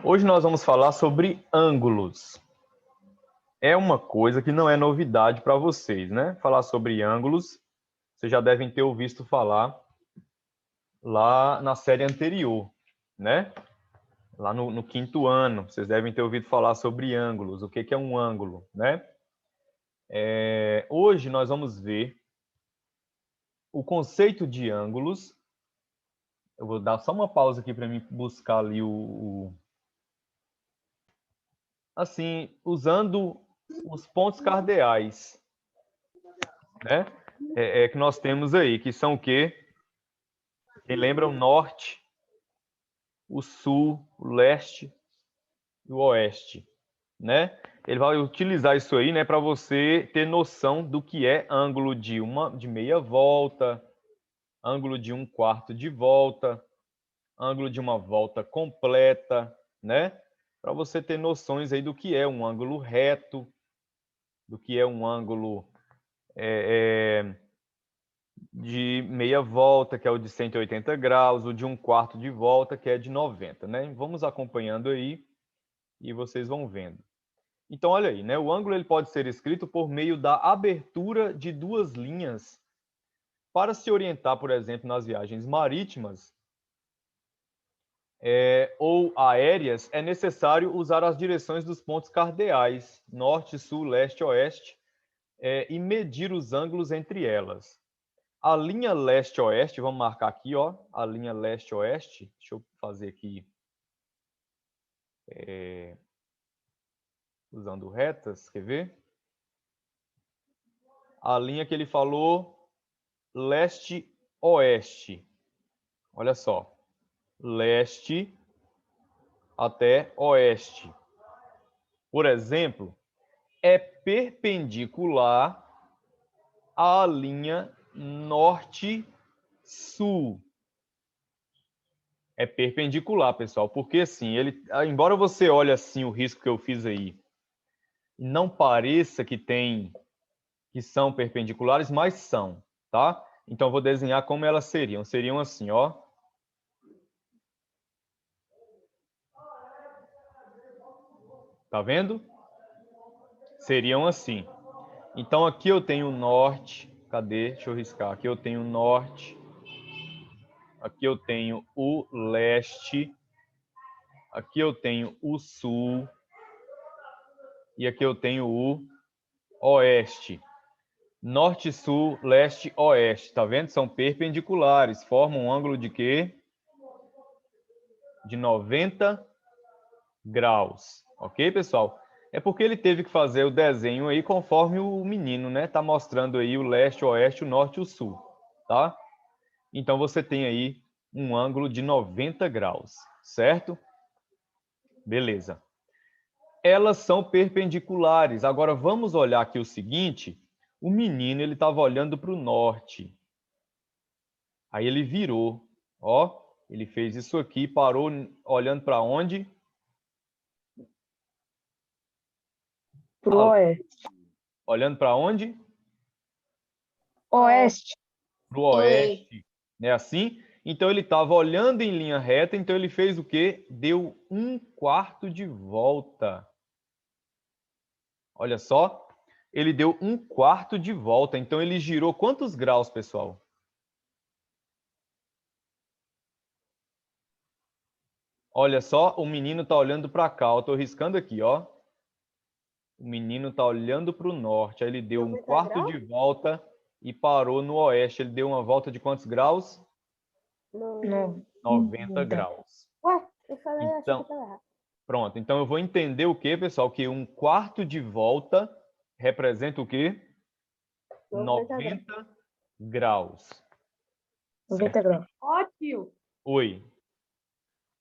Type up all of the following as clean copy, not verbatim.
Hoje nós vamos falar sobre ângulos. É uma coisa que não é novidade para vocês, né? Falar sobre ângulos, vocês já devem ter ouvido falar lá na série anterior, né? Lá no quinto ano, vocês devem ter ouvido falar sobre ângulos, o que é um ângulo, né? Hoje nós vamos ver o conceito de ângulos. Eu vou dar só uma pausa aqui para mim buscar ali assim, usando os pontos cardeais, né? Que nós temos aí, que são o quê? Quem lembra o norte, o sul, o leste e o oeste, né? Ele vai utilizar isso aí, né, para você ter noção do que é ângulo de meia volta, ângulo de um quarto de volta, ângulo de uma volta completa, né? Para você ter noções aí do que é um ângulo reto, do que é um ângulo de meia volta, que é o de 180 graus, o de um quarto de volta, que é de 90, né? Vamos acompanhando aí e vocês vão vendo. Então, olha aí, né? O ângulo ele pode ser escrito por meio da abertura de duas linhas. Para se orientar, por exemplo, nas viagens marítimas ou aéreas, é necessário usar as direções dos pontos cardeais, norte, sul, leste, oeste, e medir os ângulos entre elas. A linha leste-oeste, vamos marcar aqui, ó, a linha leste-oeste. Deixa eu fazer aqui usando retas, quer ver? A linha que ele falou, leste-oeste. Olha só, leste até oeste. Por exemplo, é perpendicular à linha norte-sul. É perpendicular, pessoal, porque assim, embora você olhe assim o risco que eu fiz aí, não pareça que são perpendiculares, mas são, tá? Então vou desenhar como elas seriam. Seriam assim, ó. Tá vendo? Seriam assim. Então aqui eu tenho o norte, cadê? Deixa eu riscar. Aqui eu tenho o norte. Aqui eu tenho o leste. Aqui eu tenho o sul. E aqui eu tenho o oeste. Norte, sul, leste, oeste. Tá vendo? São perpendiculares. Formam um ângulo de quê? De 90 graus. Ok, pessoal? É porque ele teve que fazer o desenho aí conforme o menino, né? Tá mostrando aí o leste, o oeste, o norte e o sul. Tá? Então você tem aí um ângulo de 90 graus. Certo? Beleza. Elas são perpendiculares. Agora vamos olhar aqui o seguinte. O menino ele estava olhando para o norte. Aí ele virou. Ó, ele fez isso aqui, parou olhando para onde? Pro oeste. Olhando para onde? Oeste. Para o oeste. Né assim? Então ele estava olhando em linha reta, então ele fez o quê? Deu um quarto de volta. Olha só. Ele deu um quarto de volta. Então ele girou quantos graus, pessoal? Olha só, o menino está olhando para cá. Eu estou riscando aqui, ó. O menino está olhando para o norte. Aí ele deu um quarto de volta e parou no oeste. Ele deu uma volta de quantos graus? Não. 90 graus. Ué, eu falei, achei que Então, estava errado. pronto. Então eu vou entender o que, pessoal? Que um quarto de volta representa o quê? 90 graus. 90 graus. Ó, tio, Oi.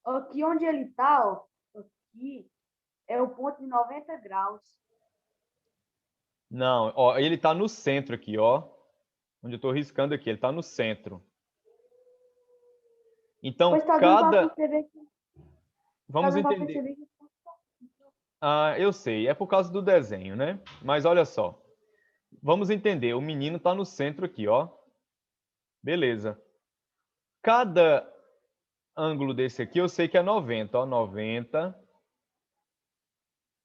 aqui onde ele tá, ó, aqui é o ponto de 90 graus. Não, ó, ele está no centro aqui, ó. Onde eu estou riscando aqui, ele está no centro. Então, Pois tá dando pra cada... perceber que... Vamos Tá dando pra entender. perceber que... Ah, eu sei, é por causa do desenho, né? Mas olha só. Vamos entender, o menino está no centro aqui, ó. Beleza. Cada ângulo desse aqui eu sei que é 90, ó. 90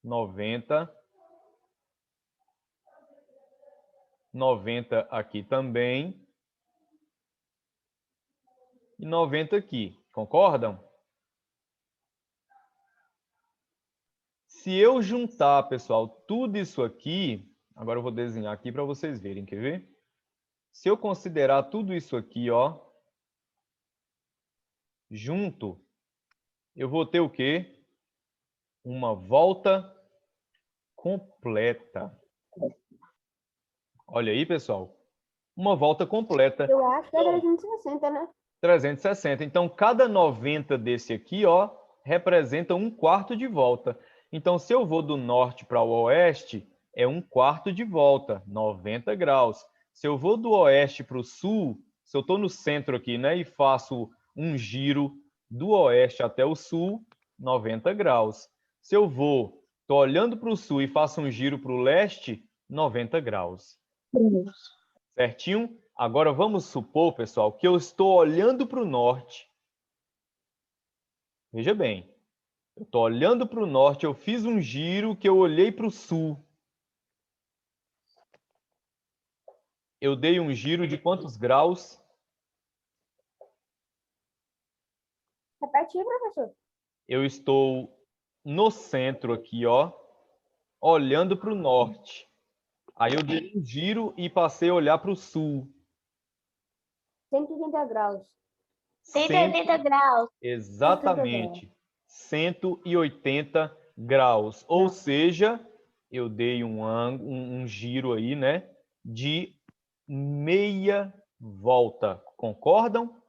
90. 90 aqui também. E 90 aqui. Concordam? Se eu juntar, pessoal, tudo isso aqui, agora eu vou desenhar aqui para vocês verem, quer ver? Se eu considerar tudo isso aqui, ó, junto, eu vou ter o quê? Uma volta completa. Olha aí, pessoal. Uma volta completa. Eu acho que é 360, né? 360. Então, cada 90 desse aqui, ó, representa 1/4 de volta. Então, se eu vou do norte para o oeste, é 1/4 de volta, 90 graus. Se eu vou do oeste para o sul, se eu estou no centro aqui, né, e faço um giro do oeste até o sul, 90 graus. Se eu vou, estou olhando para o sul e faço um giro para o leste, 90 graus. Certinho? Agora vamos supor, pessoal, que eu estou olhando para o norte. Veja bem, eu estou olhando para o norte, eu fiz um giro que eu olhei para o sul. Eu dei um giro de quantos graus? Repete aí, professor. Eu estou no centro aqui, ó, olhando para o norte. Aí eu dei um giro e passei a olhar para o sul. 180 graus. 180 graus. Exatamente. 180 graus. Ou seja, eu dei um giro aí, né, de meia volta. Concordam?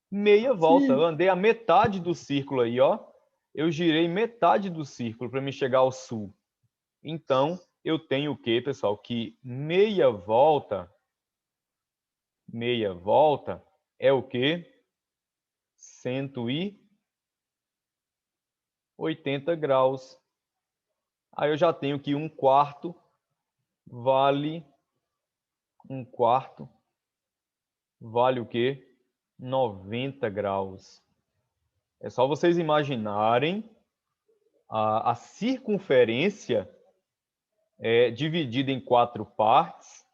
Meia volta. Sim. Eu andei a metade do círculo aí, ó. Eu girei metade do círculo para me chegar ao sul. Então, eu tenho o quê, pessoal? Que meia volta é o quê? 180 graus. Aí eu já tenho que 1/4 vale 1/4 vale o quê? 90 graus. É só vocês imaginarem a circunferência dividida em 4 partes.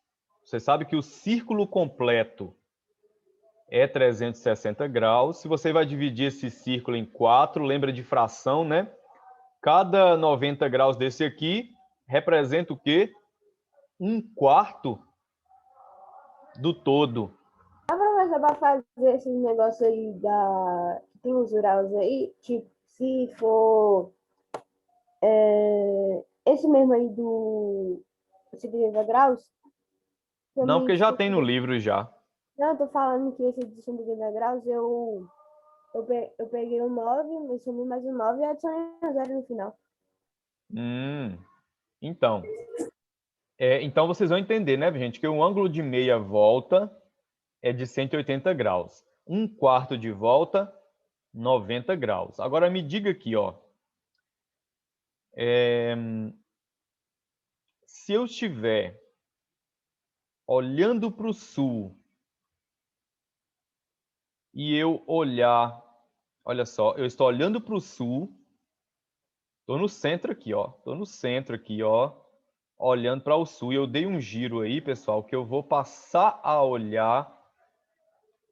Você sabe que o círculo completo é 360 graus. Se você vai dividir esse círculo em 4, lembra de fração, né? Cada 90 graus desse aqui representa o quê? 1/4 do todo. Professor, para fazer esse negócio aí que tem os graus aí, tipo, se for esse mesmo aí do 180 graus, Não, porque já tem no livro já. Não, eu tô falando que esse de 180 graus, eu peguei o 9, eu sumi mais o 9 e adicionei um 0 no final. Então, então vocês vão entender, né, gente, que o ângulo de meia volta é de 180 graus. 1/4 de volta, 90 graus. Agora me diga aqui, ó. Se eu estiver olhando para o sul e eu olhar, olha só, eu estou olhando para o sul, estou no centro aqui, ó. Estou no centro aqui, ó, olhando para o sul. E eu dei um giro aí, pessoal, que eu vou passar a olhar.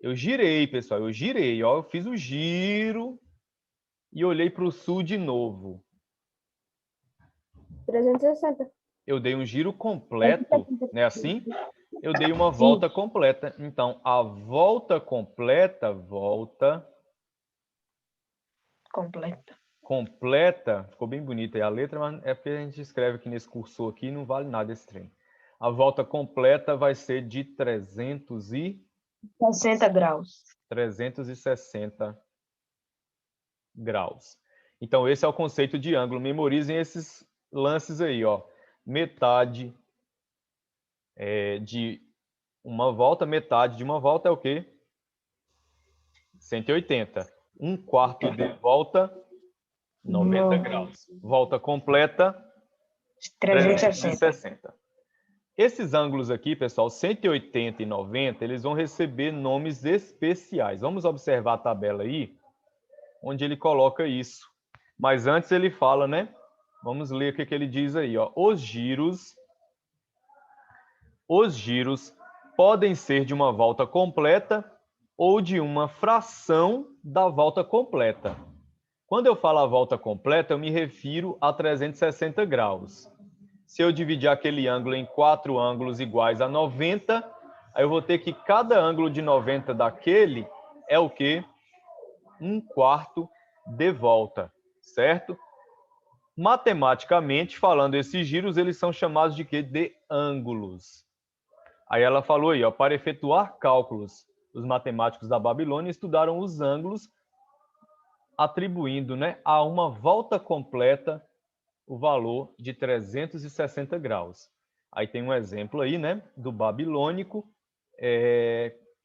Eu girei, pessoal, eu girei, ó. Eu fiz o giro e olhei para o sul de novo. 360. Eu dei um giro completo, né? Assim, eu dei uma volta completa. Então, a volta completa, completa, ficou bem bonita aí a letra, mas é porque a gente escreve aqui nesse cursor aqui, não vale nada esse trem. A volta completa vai ser de 60 graus. 360 graus. Então, esse é o conceito de ângulo. Memorizem esses lances aí, ó. Metade de uma volta, metade de uma volta é o quê? 180. 1/4 de volta, 90 graus. Volta completa, 360. Esses ângulos aqui, pessoal, 180 e 90, eles vão receber nomes especiais. Vamos observar a tabela aí, onde ele coloca isso. Mas antes ele fala, né, Vamos ler o que ele diz aí, ó. Os giros podem ser de uma volta completa ou de uma fração da volta completa. Quando eu falo a volta completa, eu me refiro a 360 graus. Se eu dividir aquele ângulo em 4 ângulos iguais a 90, aí eu vou ter que cada ângulo de 90 daquele é o quê? 1/4 de volta, certo? Matematicamente falando, esses giros eles são chamados de quê? De ângulos. Aí ela falou aí, ó, para efetuar cálculos, os matemáticos da Babilônia estudaram os ângulos, atribuindo, né, a uma volta completa o valor de 360 graus. Aí tem um exemplo aí, né, do babilônico,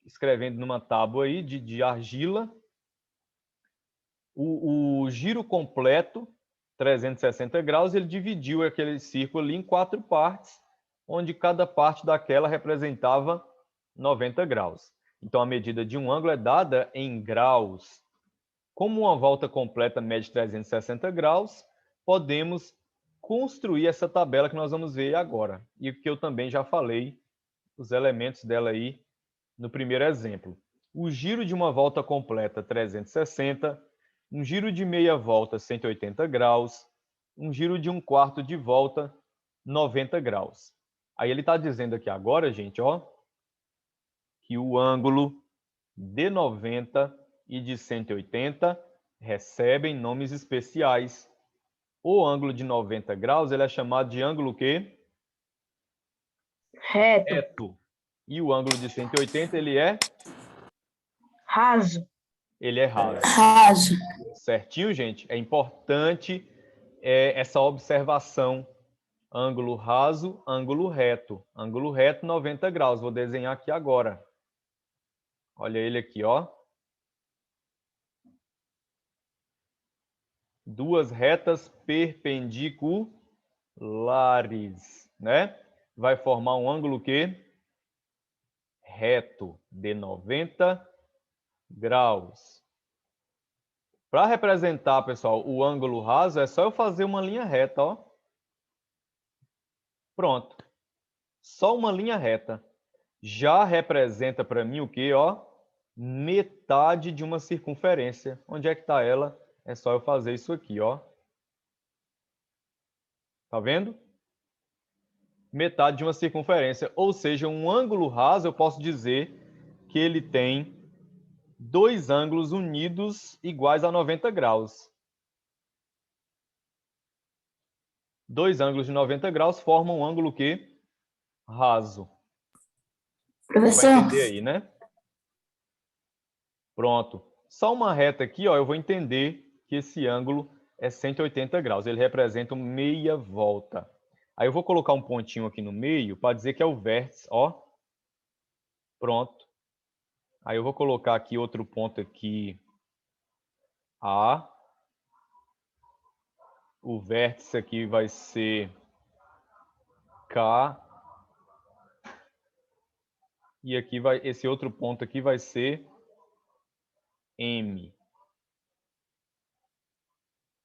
escrevendo numa tábua aí de argila, o giro completo, 360 graus, ele dividiu aquele círculo ali em 4 partes, onde cada parte daquela representava 90 graus. Então, a medida de um ângulo é dada em graus. Como uma volta completa mede 360 graus, podemos construir essa tabela que nós vamos ver agora. E que eu também já falei, os elementos dela aí no primeiro exemplo. O giro de uma volta completa, 360, um giro de meia volta, 180 graus, um giro de 1/4 de volta, 90 graus. Aí ele está dizendo aqui agora, gente, ó, que o ângulo de 90 e de 180 recebem nomes especiais. O ângulo de 90 graus ele é chamado de ângulo quê? Reto. Reto. E o ângulo de 180 ele é? Raso. Ele é raso. Raso. Certinho, gente? É importante essa observação. Ângulo raso, ângulo reto. Ângulo reto, 90 graus. Vou desenhar aqui agora. Olha ele aqui, ó. Duas retas perpendiculares, né? Vai formar um ângulo quê? Reto, de 90 graus. Para representar, pessoal, o ângulo raso, é só eu fazer uma linha reta, ó. Pronto. Só uma linha reta. Já representa para mim o quê, ó? Metade de uma circunferência. Onde é que está ela? É só eu fazer isso aqui, ó. Tá vendo? Metade de uma circunferência. Ou seja, um ângulo raso, eu posso dizer que ele tem dois ângulos unidos iguais a 90 graus. Dois ângulos de 90 graus formam um ângulo quê? Raso. Professor. Vai entender aí, né? Pronto. Só uma reta aqui, ó, eu vou entender que esse ângulo é 180 graus. Ele representa meia volta. Aí eu vou colocar um pontinho aqui no meio para dizer que é o vértice, ó. Pronto. Aí eu vou colocar aqui outro ponto aqui, A. O vértice aqui vai ser K. E aqui esse outro ponto aqui vai ser M.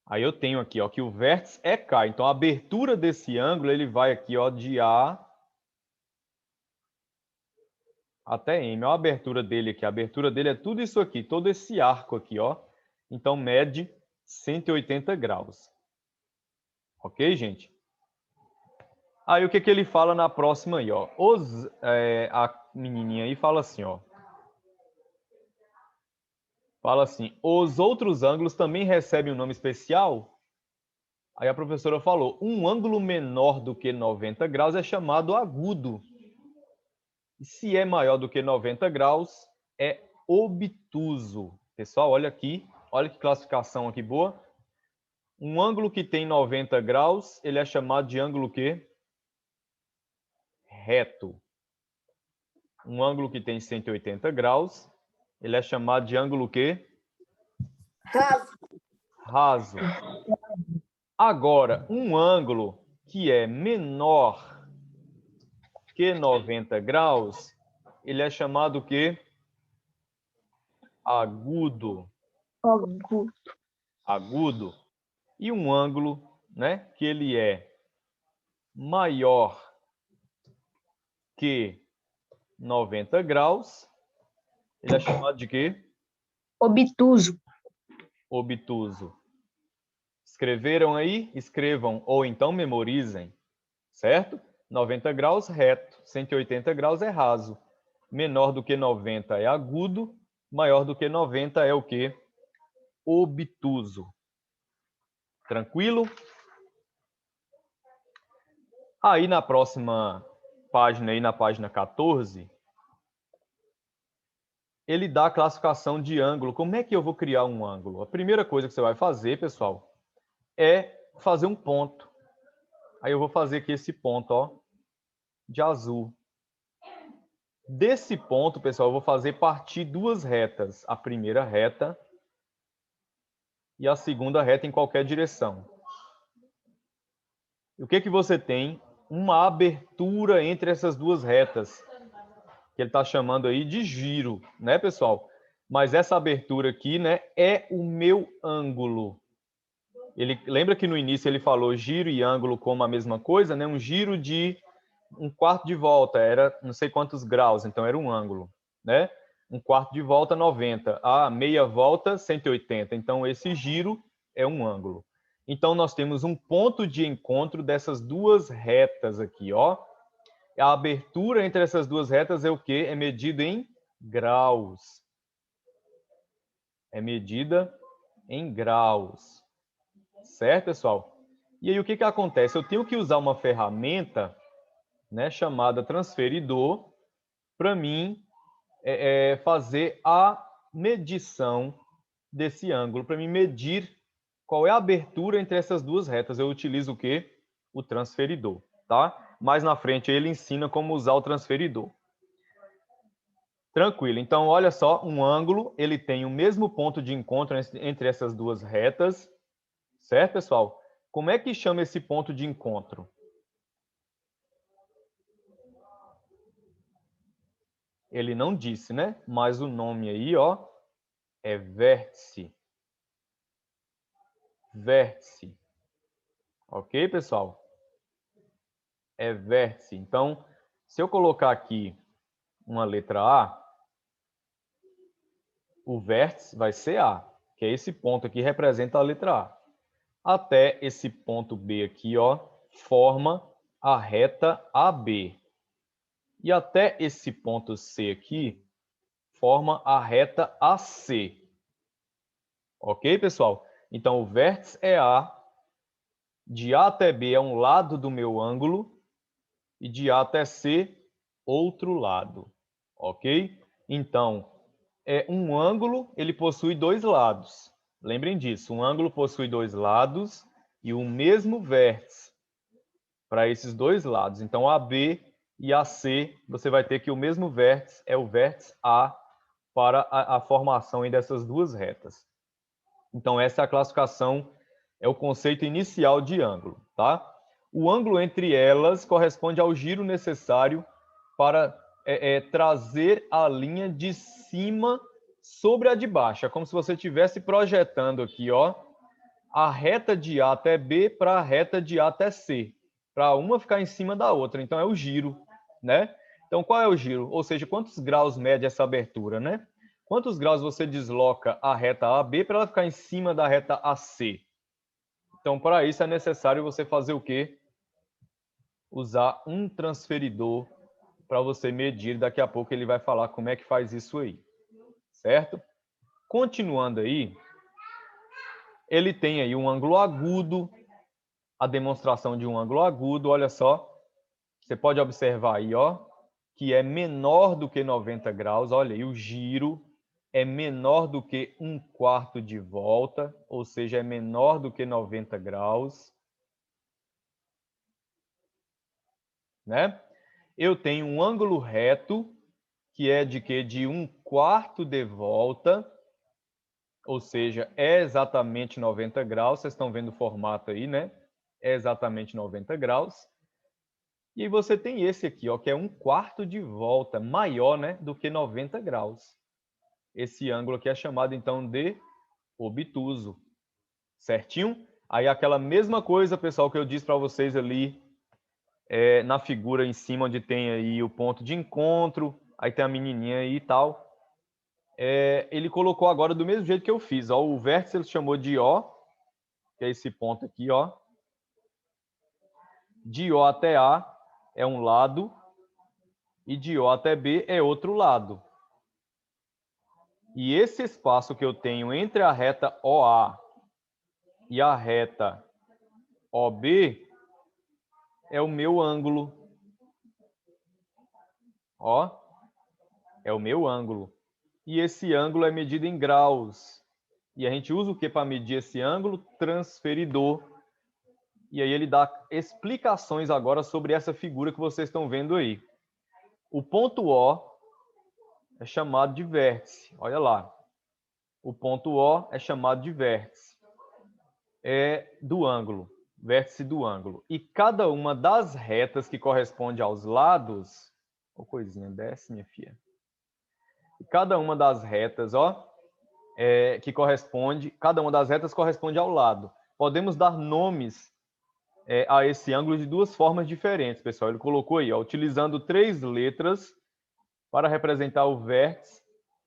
Aí eu tenho aqui, ó, que o vértice é K. Então a abertura desse ângulo, ele vai aqui, ó, de A até M. Olha a abertura dele aqui. A abertura dele é tudo isso aqui, todo esse arco aqui, ó. Então mede 180 graus. Ok, gente? Aí o que ele fala na próxima aí, ó? A menininha aí fala assim, ó. Fala assim, os outros ângulos também recebem um nome especial? Aí a professora falou, um ângulo menor do que 90 graus é chamado agudo. E se é maior do que 90 graus, é obtuso. Pessoal, olha aqui, olha que classificação aqui boa. Um ângulo que tem 90 graus, ele é chamado de ângulo quê? Reto. Um ângulo que tem 180 graus, ele é chamado de ângulo quê? Raso. Raso. Agora, um ângulo que é menor que 90 graus, ele é chamado o quê? Agudo. Agudo. Agudo. E um ângulo né, que ele é maior que 90 graus, ele é chamado de quê? Obtuso. Obtuso. Escreveram aí? Escrevam ou então memorizem, certo? 90 graus reto, 180 graus é raso. Menor do que 90 é agudo, maior do que 90 é o quê? Obtuso. Tranquilo? Aí na próxima página, aí na página 14, ele dá a classificação de ângulo. Como é que eu vou criar um ângulo? A primeira coisa que você vai fazer, pessoal, é fazer um ponto. Aí eu vou fazer aqui esse ponto, ó, de azul. Desse ponto, pessoal, eu vou fazer partir duas retas. A primeira reta e a segunda reta em qualquer direção. E o que você tem? Uma abertura entre essas duas retas, que ele está chamando aí de giro, né, pessoal? Mas essa abertura aqui, né, é o meu ângulo. Ele lembra que no início ele falou giro e ângulo como a mesma coisa, né? Um giro de um quarto de volta era não sei quantos graus, então era um ângulo, né? Um quarto de volta 90, a meia volta 180. Então esse giro é um ângulo. Então nós temos um ponto de encontro dessas duas retas aqui, ó. A abertura entre essas duas retas é o quê? É medido em graus. É medida em graus. Certo, pessoal? E aí o que acontece? Eu tenho que usar uma ferramenta, né, chamada transferidor para mim fazer a medição desse ângulo, para mim medir qual é a abertura entre essas duas retas. Eu utilizo o quê? O transferidor, tá? Mais na frente ele ensina como usar o transferidor. Tranquilo. Então, olha só, um ângulo, ele tem o mesmo ponto de encontro entre essas duas retas, certo, pessoal? Como é que chama esse ponto de encontro? Ele não disse, né? Mas o nome aí, ó, é vértice. Vértice. Ok, pessoal? É vértice. Então, se eu colocar aqui uma letra A, o vértice vai ser A, que é esse ponto aqui representa a letra A. Até esse ponto B aqui, ó, forma a reta AB. E até esse ponto C aqui, forma a reta AC. Ok, pessoal? Então, o vértice é A, de A até B é um lado do meu ângulo, e de A até C, outro lado. Ok? Então, um ângulo, ele possui dois lados. Lembrem disso, um ângulo possui dois lados e o mesmo vértice para esses dois lados. Então, AB e AC, você vai ter que o mesmo vértice é o vértice A para a formação dessas duas retas. Então, essa é a classificação, é o conceito inicial de ângulo, tá? O ângulo entre elas corresponde ao giro necessário para trazer a linha de cima sobre a de baixo. É como se você estivesse projetando aqui, ó, a reta de A até B para a reta de A até C, para uma ficar em cima da outra. Então, é o giro, né? Então, qual é o giro? Ou seja, quantos graus mede essa abertura, né? Quantos graus você desloca a reta AB para ela ficar em cima da reta AC? Então, para isso é necessário você fazer o quê? Usar um transferidor para você medir. Daqui a pouco ele vai falar como é que faz isso aí, certo? Continuando aí, ele tem aí um ângulo agudo, a demonstração de um ângulo agudo, olha só, você pode observar aí, ó, que é menor do que 90 graus, olha aí, o giro é menor do que um quarto de volta, ou seja, é menor do que 90 graus, né? Eu tenho um ângulo reto, que é de quê? De um quarto de volta, ou seja, é exatamente 90 graus, vocês estão vendo o formato aí, né? É exatamente 90 graus. E aí você tem esse aqui, ó, que é um quarto de volta, maior, né, do que 90 graus. Esse ângulo aqui é chamado, então, de obtuso. Certinho? Aí aquela mesma coisa, pessoal, que eu disse para vocês ali na figura em cima, onde tem aí o ponto de encontro, aí tem a menininha aí e tal. Ele colocou agora do mesmo jeito que eu fiz. Ó, o vértice ele chamou de O, que é esse ponto aqui, ó. De O até A é um lado e de O até B é outro lado. E esse espaço que eu tenho entre a reta OA e a reta OB é o meu ângulo. Ó, é o meu ângulo. E esse ângulo é medido em graus. E a gente usa o que para medir esse ângulo? Transferidor. E aí ele dá explicações agora sobre essa figura que vocês estão vendo aí. O ponto O é chamado de vértice. Olha lá. O ponto O é chamado de vértice. É do ângulo. Vértice do ângulo. E cada uma das retas que corresponde aos lados... Ô, coisinha, desce, minha filha. E cada uma das retas, ó, cada uma das retas corresponde ao lado. Podemos dar nomes a esse ângulo de duas formas diferentes, pessoal. Ele colocou aí, ó, utilizando 3 letras para representar o vértice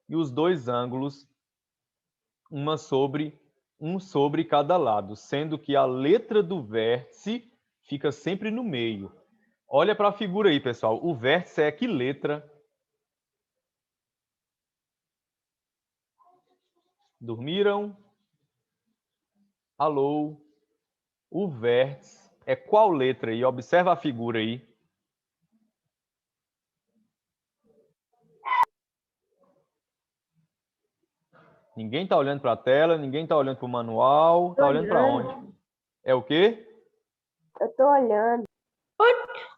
e os dois ângulos, um sobre cada lado, sendo que a letra do vértice fica sempre no meio. Olha para a figura aí, pessoal. O vértice é que letra? Dormiram? Alô? O vértice é qual letra aí? Observa a figura aí. Ninguém está olhando para a tela, ninguém está olhando para o manual. Está olhando para onde? É o quê? Eu tô olhando.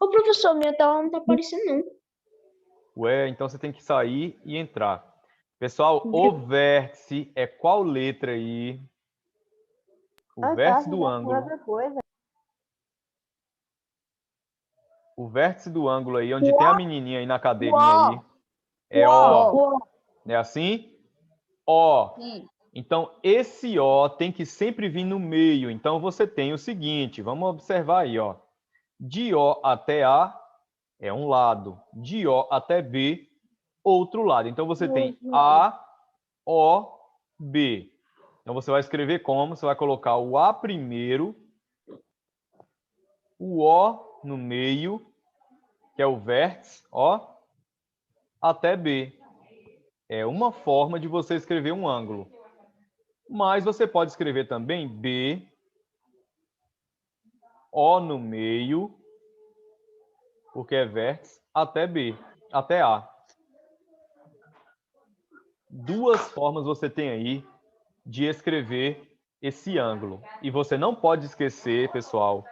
Ô, professor, minha tela não tá aparecendo, não. Ué, então você tem que sair e entrar. Pessoal, o vértice é qual letra aí? O vértice do ângulo. Outra coisa. O vértice do ângulo aí, onde tem a menininha aí na cadeirinha aí. É O. É assim? O. Então, esse O tem que sempre vir no meio. Então, você tem o seguinte, vamos observar aí, ó. De O até A é um lado. De O até B, outro lado. Então, você tem A, O, B. Então, você vai escrever como? Você vai colocar o A primeiro, o O no meio, que é o vértice, ó, até B. É uma forma de você escrever um ângulo. Mas você pode escrever também B, O no meio, porque é vértice, até B, até A. Duas formas você tem aí de escrever esse ângulo. E você não pode esquecer, pessoal,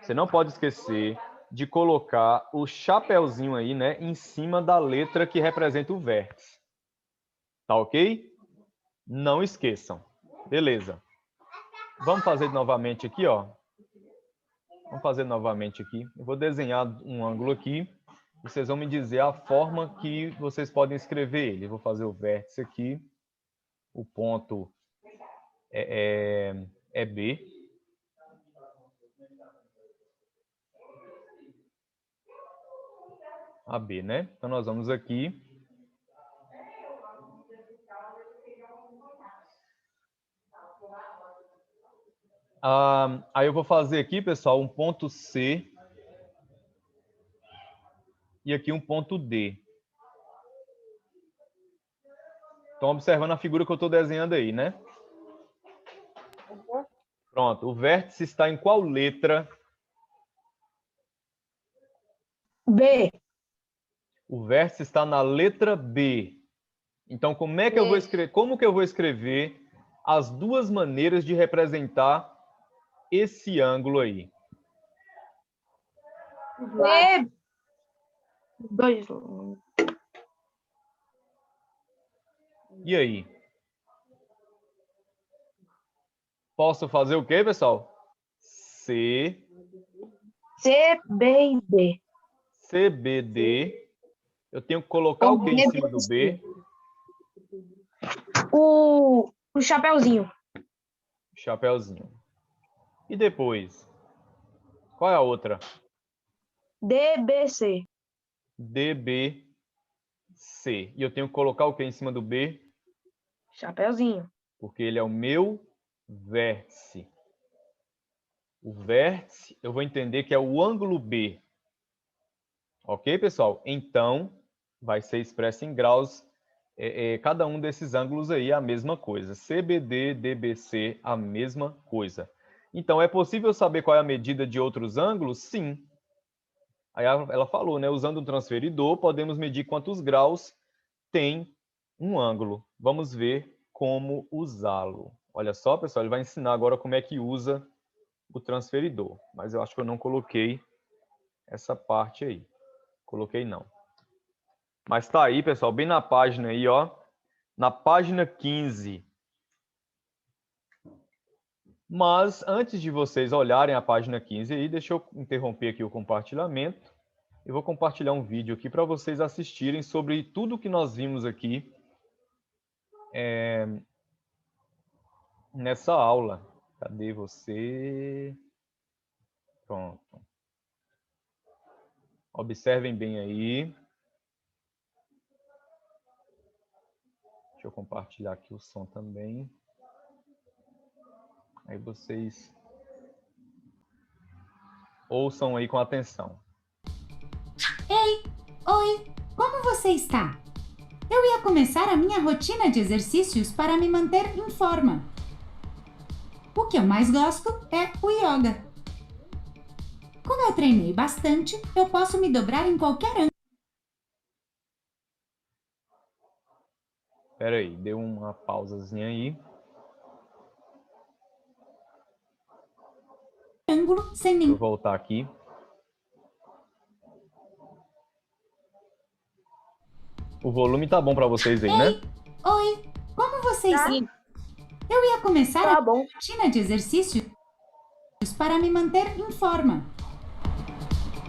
você não pode esquecer de colocar o chapeuzinho aí, né, em cima da letra que representa o vértice. Tá ok? Não esqueçam. Beleza. Vamos fazer novamente aqui, ó. Vamos fazer novamente aqui. Eu vou desenhar um ângulo aqui. Vocês vão me dizer a forma que vocês podem escrever ele. Eu vou fazer o vértice aqui. O ponto é B. AB, né? Então, nós vamos aqui. Aí eu vou fazer aqui, pessoal, um ponto C. E aqui um ponto D. Estão observando a figura que eu estou desenhando aí, né? Pronto. O vértice está em qual letra? B. O vértice está na letra B. Então, como é que eu vou escrever? Como que eu vou escrever as duas maneiras de representar esse ângulo aí? B. 2. E aí? Posso fazer o quê, pessoal? C, B e D. CBD. Eu tenho que colocar o que em cima do B? O chapeuzinho. Chapeuzinho. E depois? Qual é a outra? DBC. DBC. E eu tenho que colocar o que em cima do B? Chapeuzinho. Porque ele é o meu vértice. O vértice, eu vou entender que é o ângulo B. Ok, pessoal? Então, vai ser expresso em graus. Cada um desses ângulos aí é a mesma coisa. CBD, DBC, a mesma coisa. Então, é possível saber qual é a medida de outros ângulos? Sim. Aí ela falou, né? Usando um transferidor, podemos medir quantos graus tem um ângulo. Vamos ver como usá-lo. Olha só, pessoal, ele vai ensinar agora como é que usa o transferidor. Mas eu acho que eu não coloquei essa parte aí. Coloquei não. Mas tá aí, pessoal, bem na página aí, ó. Na página 15. Mas antes de vocês olharem a página 15 aí, deixa eu interromper aqui o compartilhamento. Eu vou compartilhar um vídeo aqui para vocês assistirem sobre tudo que nós vimos aqui nessa aula. Cadê você? Pronto. Observem bem aí. Deixa eu compartilhar aqui o som também. Aí vocês ouçam aí com atenção. Ei, oi, como você está? Eu ia começar a minha rotina de exercícios para me manter em forma. O que eu mais gosto é o yoga. Como eu treinei bastante, eu posso me dobrar em qualquer Espera aí, deu uma pausazinha aí. ângulo sem Deixa eu nenhum voltar aqui. O volume tá bom para vocês aí, né? Oi, como você está? Sim. Eu ia começar Tá a bom. rotina de exercícios para me manter em forma.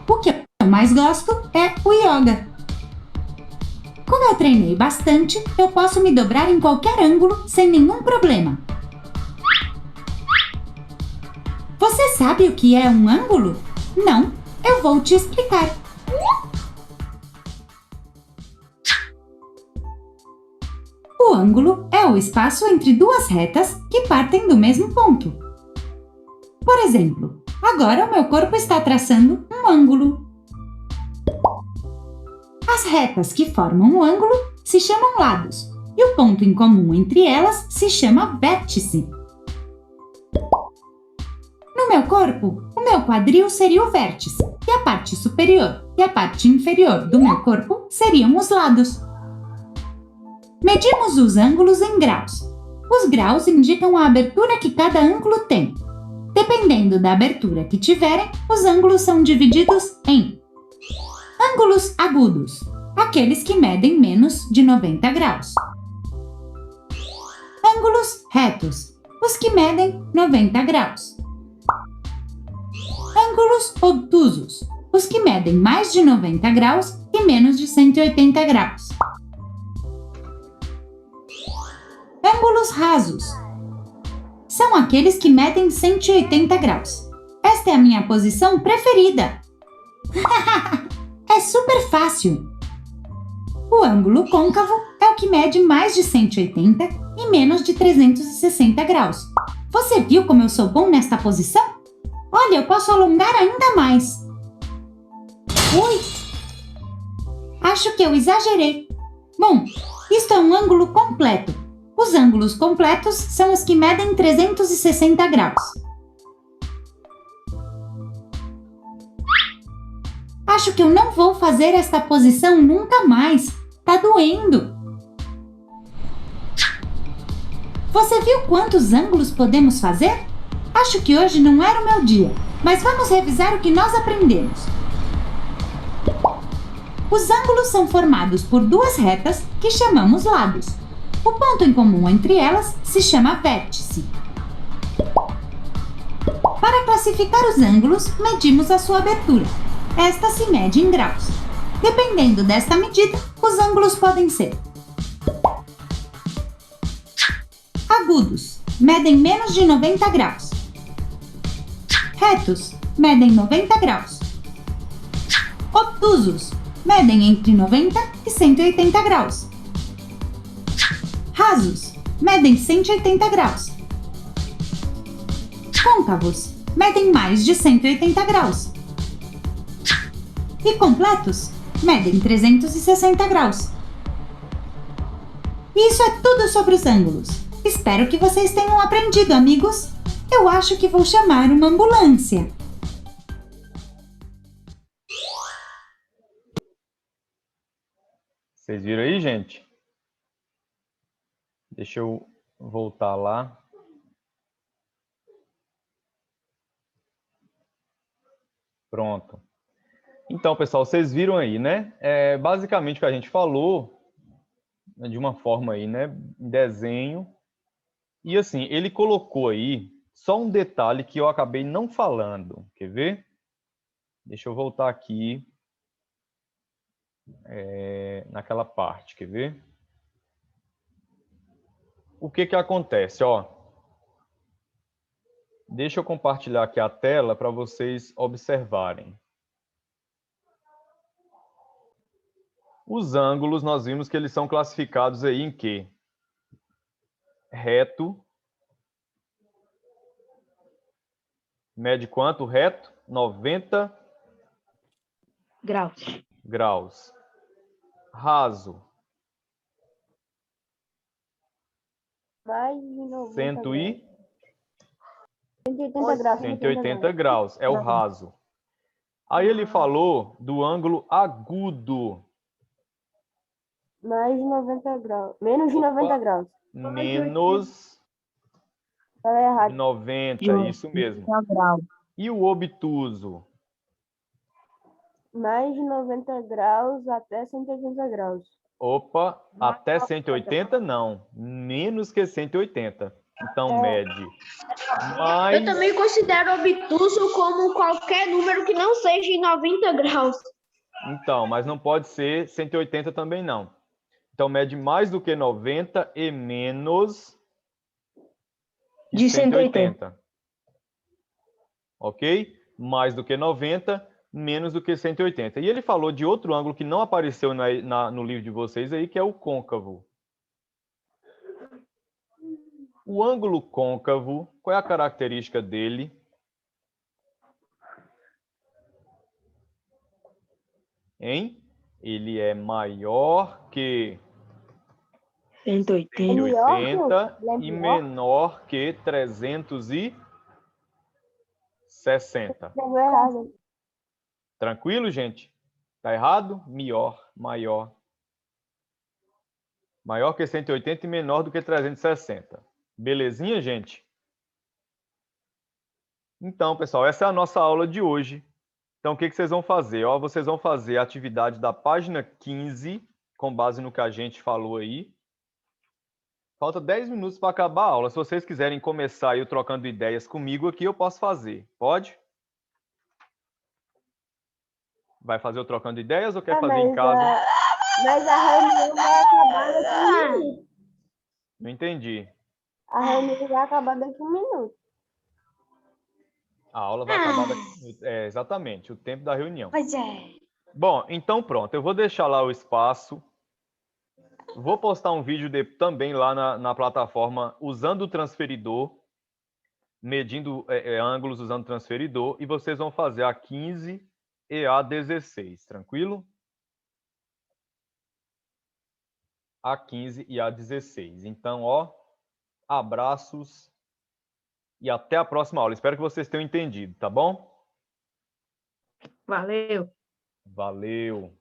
O que eu mais gosto é o yoga. Como eu treinei bastante, eu posso me dobrar em qualquer ângulo sem nenhum problema. Você sabe o que é um ângulo? Não, eu vou te explicar. O ângulo é o espaço entre duas retas que partem do mesmo ponto. Por exemplo, agora o meu corpo está traçando um ângulo. As retas que formam o ângulo se chamam lados, e o ponto em comum entre elas se chama vértice. No meu corpo, o meu quadril seria o vértice, e a parte superior e a parte inferior do meu corpo seriam os lados. Medimos os ângulos em graus. Os graus indicam a abertura que cada ângulo tem. Dependendo da abertura que tiverem, os ângulos são divididos em ângulos agudos, aqueles que medem menos de 90 graus. Ângulos retos, os que medem 90 graus. Ângulos obtusos, os que medem mais de 90 graus e menos de 180 graus. Ângulos rasos são aqueles que medem 180 graus. Esta é a minha posição preferida. É super fácil. O ângulo côncavo é o que mede mais de 180 e menos de 360 graus. Você viu como eu sou bom nesta posição? Olha, eu posso alongar ainda mais. Ui! Acho que eu exagerei. Bom, isto é um ângulo completo. Os ângulos completos são os que medem 360 graus. Acho que eu não vou fazer esta posição nunca mais. Tá doendo. Você viu quantos ângulos podemos fazer? Acho que hoje não era o meu dia, mas vamos revisar o que nós aprendemos. Os ângulos são formados por duas retas que chamamos lados. O ponto em comum entre elas se chama vértice. Para classificar os ângulos, medimos a sua abertura. Esta se mede em graus. Dependendo desta medida, os ângulos podem ser agudos, medem menos de 90 graus. Retos medem 90 graus. Obtusos medem entre 90 e 180 graus. Rasos medem 180 graus. Côncavos medem mais de 180 graus. E completos medem 360 graus. E isso é tudo sobre os ângulos. Espero que vocês tenham aprendido, amigos. Eu acho que vou chamar uma ambulância. Vocês viram aí, gente? Deixa eu voltar lá. Pronto. Então, pessoal, vocês viram aí, né? Basicamente o que a gente falou, de uma forma aí, né? Em desenho. E assim, ele colocou aí só um detalhe que eu acabei não falando. Quer ver? Deixa eu voltar aqui. Naquela parte, quer ver? O que que acontece, ó? Deixa eu compartilhar aqui a tela para vocês observarem. Os ângulos, nós vimos que eles são classificados aí em quê? Reto. Mede quanto? Reto? 90 graus. Raso. Mais de 90 180 graus. 180 graus. É o raso. Aí ele falou do ângulo agudo. Mais de 90 graus. Menos de 90 graus. Menos Falei errado. 90, isso mesmo. E o obtuso? Mais de 90 graus até 180 graus. Opa, até 180 não. Menos que 180. Então mede. Eu também considero obtuso como qualquer número que não seja em 90 graus. Então, mas não pode ser 180 também não. Então mede mais do que 90 e menos de 180. Ok? Mais do que 90, menos do que 180. E ele falou de outro ângulo que não apareceu no livro de vocês aí, que é o côncavo. O ângulo côncavo, qual é a característica dele? Hein? Ele é maior que 180 e menor que 360. Tranquilo, gente? Tá errado? Maior. Maior que 180 e menor do que 360. Belezinha, gente? Então, pessoal, essa é a nossa aula de hoje. Então, o que vocês vão fazer? Ó, vocês vão fazer a atividade da página 15, com base no que a gente falou aí. Falta 10 minutos para acabar a aula. Se vocês quiserem começar aí trocando ideias comigo aqui, eu posso fazer. Pode? Vai fazer o trocando ideias ou quer fazer em casa? Mas a reunião vai acabar daqui a um minuto. Não entendi. A reunião vai acabar daqui a um minuto. A aula vai acabar daqui. Exatamente, o tempo da reunião. Pois é. Bom, então pronto. Eu vou deixar lá o espaço. Vou postar um vídeo também lá na plataforma usando o transferidor, medindo ângulos usando o transferidor, e vocês vão fazer a 15 e a 16, tranquilo? A 15 e a 16. Então, ó, abraços e até a próxima aula. Espero que vocês tenham entendido, tá bom? Valeu. Valeu.